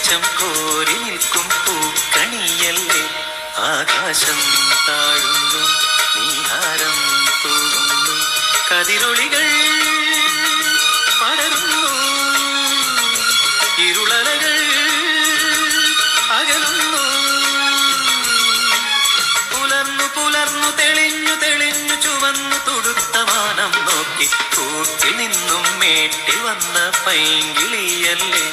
വെളിച്ചം കോരി നിൽക്കും പൂക്കണിയല്ലേ. ആകാശം താഴുന്നു, നീഹാരം തൂകുന്നു, കതിരൊളികൾ പടരുന്നു, ഇരുളലകൾ അകലുന്നു. പുലർന്നു പുലർന്നു തെളിഞ്ഞു തെളിഞ്ഞു ചുവന്നു തുടുത്ത വാനം നോക്കി കൂട്ടിൽ നിന്നും മേട്ടി വന്ന പൈങ്കിളിയല്ലേ.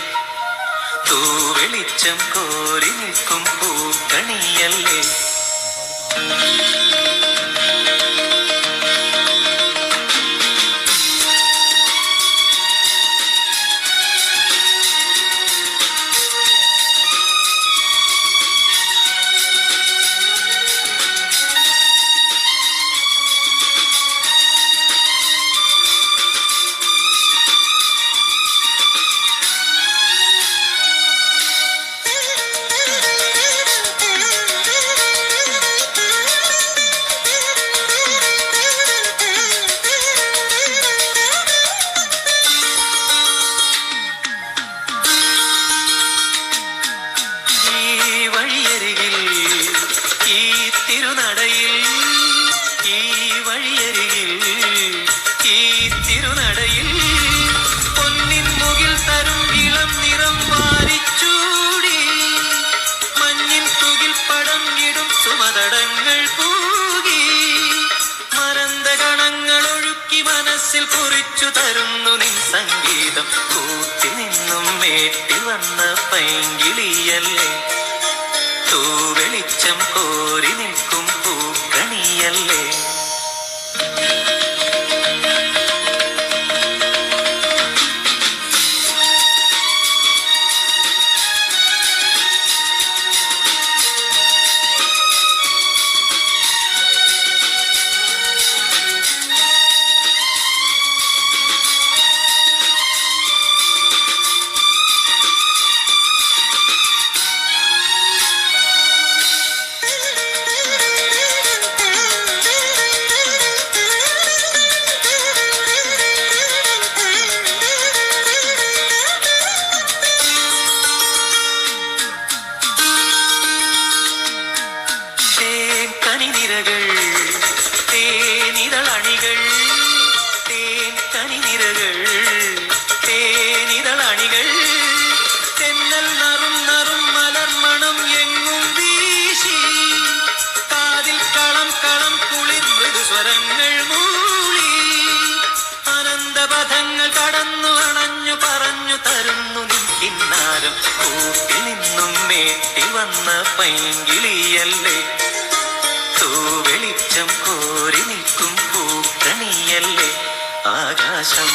തൂവെളിച്ചം കോരി നിൽക്കും പൂക്കണിയല്ലേ. മനസ്സിൽ കുറിച്ചു തരുന്നു നിൻ സംഗീതം. കൂട്ടിൽ നിന്നും മേട്ടി വന്ന പൈങ്കിളിയല്ലേ. തൂവെളിച്ചം കോരി നിൽക്കും പൂക്കണിയല്ലേ. സ്വരങ്ങൾ മൂളി അനന്തപഥങ്ങൾ കടന്നു അണഞ്ഞു പറഞ്ഞു തരുന്നു നിൻ കിന്നാരം. കൂട്ടിൽ നിന്നും മേട്ടി വന്ന പൈങ്കിളിയല്ലേ. തൂവെളിച്ചം കോരി നിൽക്കും പൂക്കണിയല്ലേ. ആകാശം